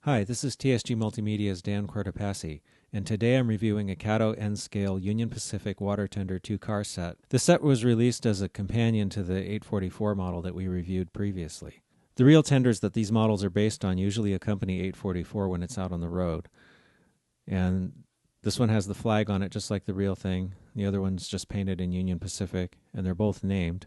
Hi, this is TSG Multimedia's Dan Cortopassi, and today I'm reviewing a Kato N-Scale Union Pacific Water Tender 2-car set. The set was released as a companion to the 844 model that we reviewed previously. The real tenders that these models are based on usually accompany 844 when it's out on the road, and this one has the flag on it just like the real thing. The other one's just painted in Union Pacific, and they're both named.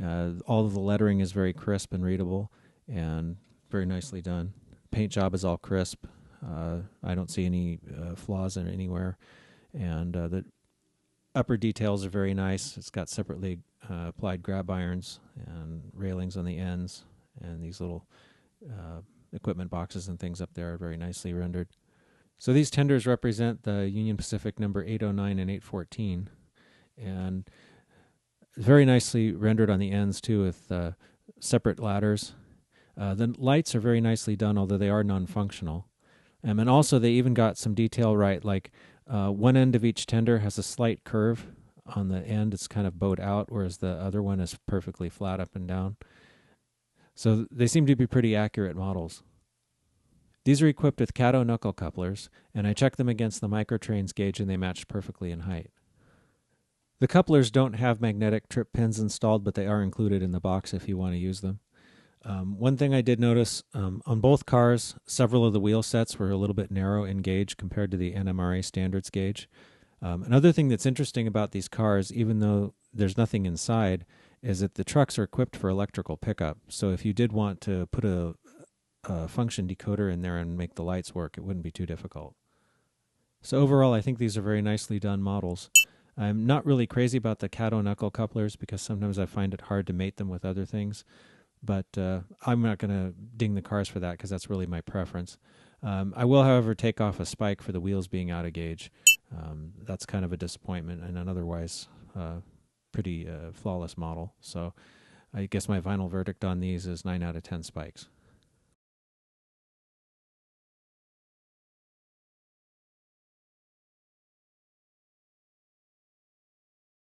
All of the lettering is very crisp and readable, and very nicely done. Paint job is all crisp. I don't see any flaws in it anywhere, and the upper details are very nice. It's got separately applied grab irons and railings on the ends, and these little equipment boxes and things up there are very nicely rendered. So these tenders represent the Union Pacific number 809 and 814, and very nicely rendered on the ends too, with separate ladders. The lights are very nicely done, although they are non-functional. And also they even got some detail right, like one end of each tender has a slight curve on the end. It's kind of bowed out, whereas the other one is perfectly flat up and down. So they seem to be pretty accurate models. These are equipped with Kato knuckle couplers, and I checked them against the Microtrains gauge and they matched perfectly in height. The couplers don't have magnetic trip pins installed, but they are included in the box if you want to use them. One thing I did notice, on both cars, several of the wheel sets were a little bit narrow in gauge compared to the NMRA standards gauge. Another thing that's interesting about these cars, even though there's nothing inside, is that the trucks are equipped for electrical pickup. So if you did want to put a function decoder in there and make the lights work, it wouldn't be too difficult. So overall, I think these are very nicely done models. I'm not really crazy about the Kato knuckle couplers because sometimes I find it hard to mate them with other things. But I'm not going to ding the cars for that because that's really my preference. I will, however, take off a spike for the wheels being out of gauge. That's kind of a disappointment and an otherwise pretty flawless model. So I guess my final verdict on these is 9 out of 10 spikes.